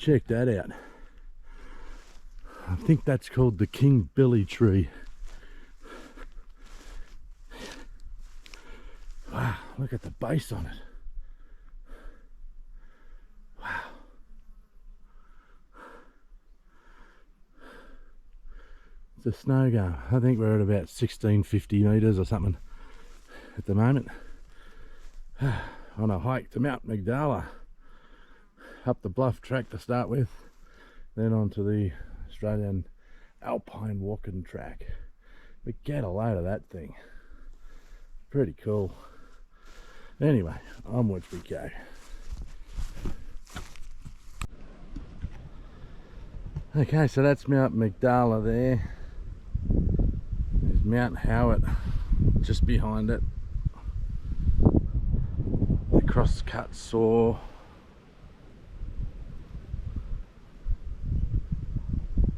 Check that out. I think that's called the King Billy tree. Wow, look at the base on it. Wow. It's a snow gum. I think we're at about 1650 metres or something at the moment. On a hike to Mt Magdala. Up the Bluff track to start with, then onto the Australian Alpine walking track. But get a load of that thing. Pretty cool. Anyway, onwards we go. Okay, so that's Mt Magdala there. There's Mount Howard just behind it. The crosscut saw.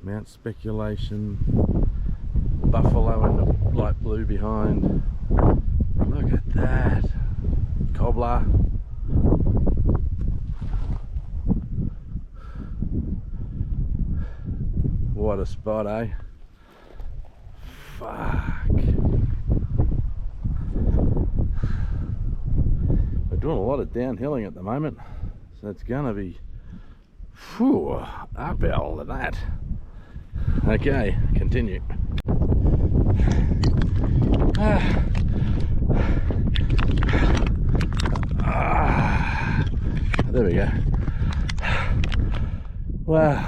Mount Speculation, Buffalo in the light blue behind. Look at that. Cobbler. What a spot, eh? Fuck. We're doing a lot of downhilling at the moment, so it's gonna be uphill than that. Okay, continue. There we go. Wow.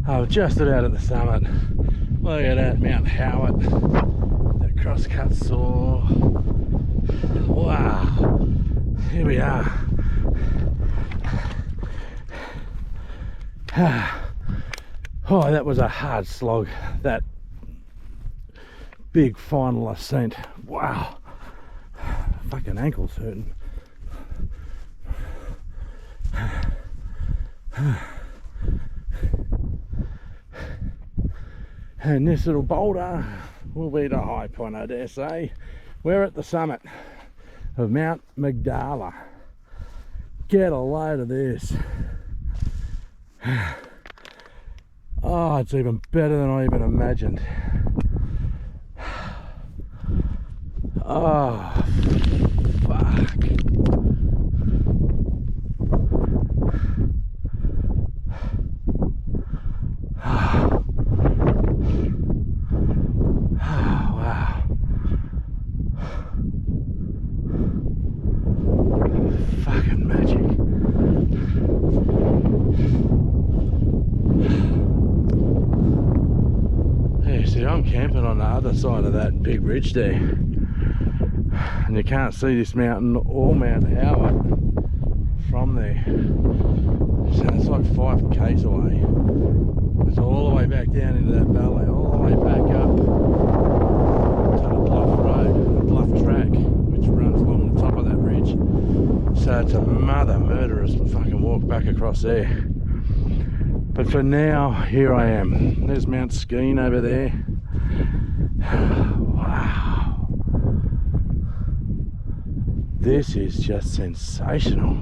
I'm just about at the summit. Look at that, Mount Howard. That crosscut saw. Wow. Here we are. Oh, that was a hard slog, that big final ascent. Wow. Fucking ankles hurting. And this little boulder will be the high point, I dare say. We're at the summit of Mt Magdala. Get a load of this. Oh, it's even better than I even imagined. Oh, fuck. Oh, wow. Fucking magic. Yeah, see, I'm camping on the other side of that big ridge there, and you can't see this mountain or Mount Howard from there. So it's like 5 k's away. It's all the way back down into that valley, all the way back up to the Bluff road, the Bluff track, which runs along the top of that ridge. So it's a mother murderous fucking walk back across there. But for now, here I am. There's Mount Skeen over there. Wow. This is just sensational.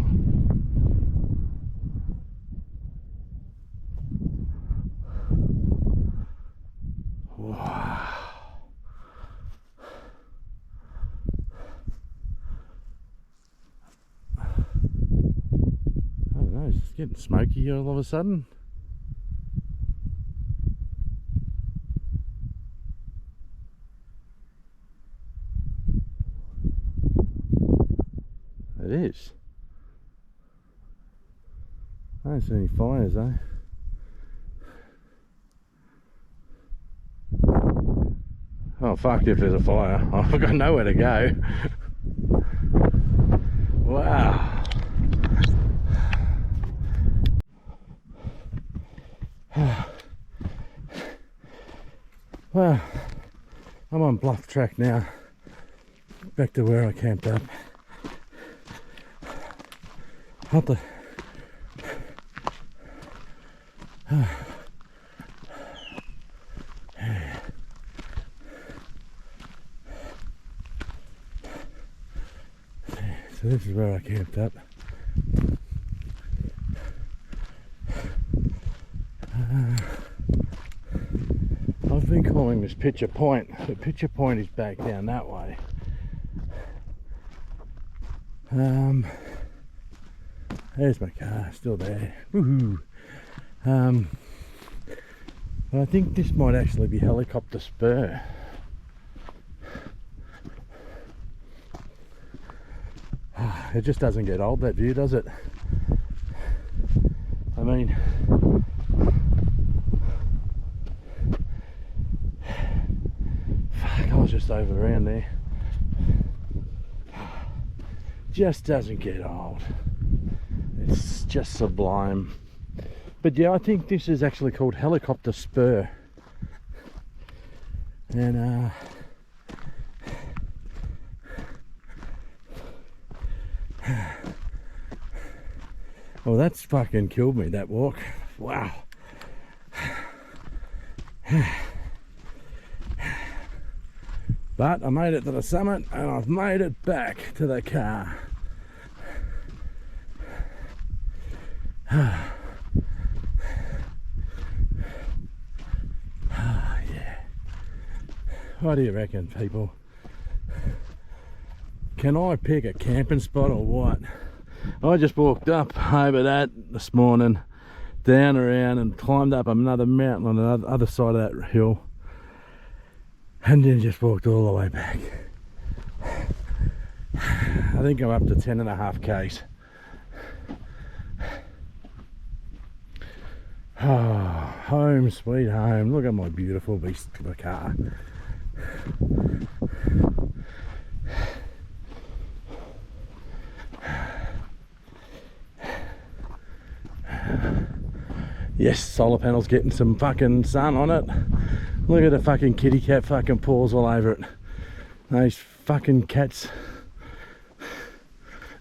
Wow. I don't know, it's just getting smoky all of a sudden. It is. I don't see any fires though. Oh fuck if there's a fire. I've got nowhere to go. Wow. Well, I'm on Bluff track now. Back to where I camped up. Up the so this is where I camped up. I've been calling this Picture Point, but Picture Point is back down that way. There's my car, still there. Woohoo! I think this might actually be Helicopter Spur. It just doesn't get old, that view, does it? I mean, fuck, I was just over around there. Just doesn't get old. It's just sublime. But yeah, I think this is actually called Helicopter Spur. And well, that's fucking killed me, that walk. Wow. But I made it to the summit and I've made it back to the car. Yeah. What do you reckon, people? Can I pick a camping spot or what? I just walked up over that this morning, down around and climbed up another mountain on the other side of that hill, and then just walked all the way back. I think I'm up to 10.5 k's. Oh, home sweet home. Look at my beautiful beast of a car. Yes, solar panels getting some fucking sun on it. Look at the fucking kitty cat fucking paws all over it. Those fucking cats.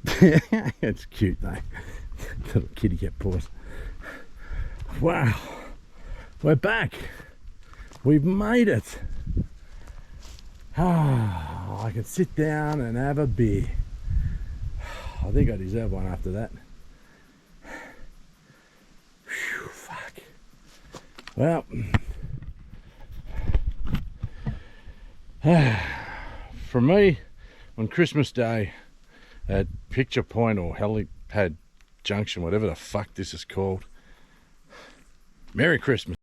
It's cute though. Little kitty cat paws. Wow. We're back. We've made it. Oh, I can sit down and have a beer. I think I deserve one after that. Whew, fuck. Well, for me, on Christmas Day at Picture Point or Helipad Junction, whatever the fuck this is called, Merry Christmas.